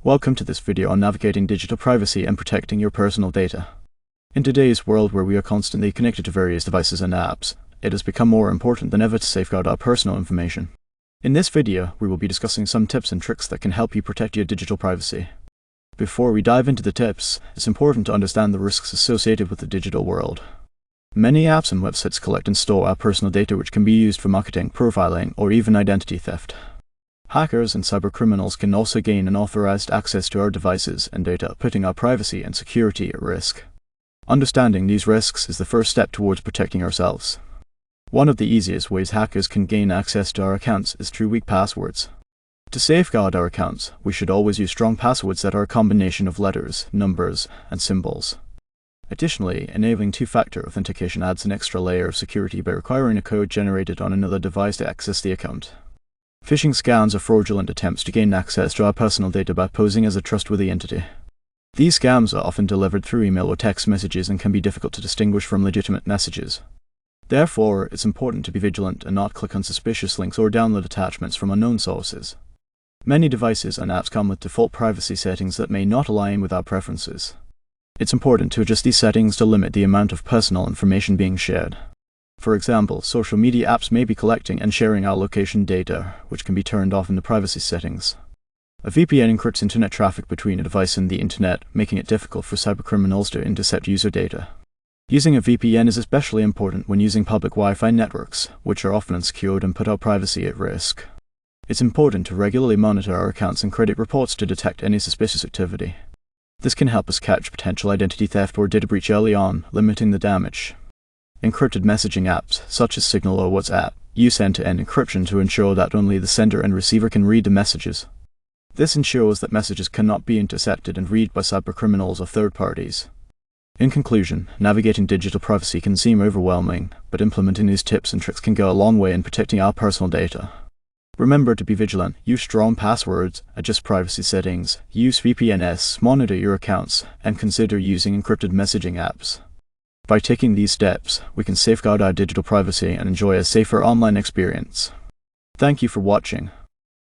Welcome to this video on navigating digital privacy and protecting your personal data. In today's world where we are constantly connected to various devices and apps, it has become more important than ever to safeguard our personal information. In this video, we will be discussing some tips and tricks that can help you protect your digital privacy. Before we dive into the tips, it's important to understand the risks associated with the digital world. Many apps and websites collect and store our personal data, which can be used for marketing, profiling, or even identity theft. Hackers and cybercriminals can also gain unauthorized access to our devices and data, putting our privacy and security at risk. Understanding these risks is the first step towards protecting ourselves. One of the easiest ways hackers can gain access to our accounts is through weak passwords. To safeguard our accounts, we should always use strong passwords that are a combination of letters, numbers, and symbols. Additionally, enabling two-factor authentication adds an extra layer of security by requiring a code generated on another device to access the account. Phishing scams are fraudulent attempts to gain access to our personal data by posing as a trustworthy entity. These scams are often delivered through email or text messages and can be difficult to distinguish from legitimate messages. Therefore, it's important to be vigilant and not click on suspicious links or download attachments from unknown sources. Many devices and apps come with default privacy settings that may not align with our preferences. It's important to adjust these settings to limit the amount of personal information being shared. For example, social media apps may be collecting and sharing our location data, which can be turned off in the privacy settings. A VPN encrypts internet traffic between a device and the internet, making it difficult for cybercriminals to intercept user data. Using a VPN is especially important when using public Wi-Fi networks, which are often unsecured and put our privacy at risk. It's important to regularly monitor our accounts and credit reports to detect any suspicious activity. This can help us catch potential identity theft or data breach early on, limiting the damage. Encrypted messaging apps, such as Signal or WhatsApp, use end-to-end encryption to ensure that only the sender and receiver can read the messages. This ensures that messages cannot be intercepted and read by cybercriminals or third parties. In conclusion, navigating digital privacy can seem overwhelming, but implementing these tips and tricks can go a long way in protecting our personal data. Remember to be vigilant, use strong passwords, adjust privacy settings, use VPNs, monitor your accounts, and consider using encrypted messaging apps. By taking these steps, we can safeguard our digital privacy and enjoy a safer online experience. Thank you for watching.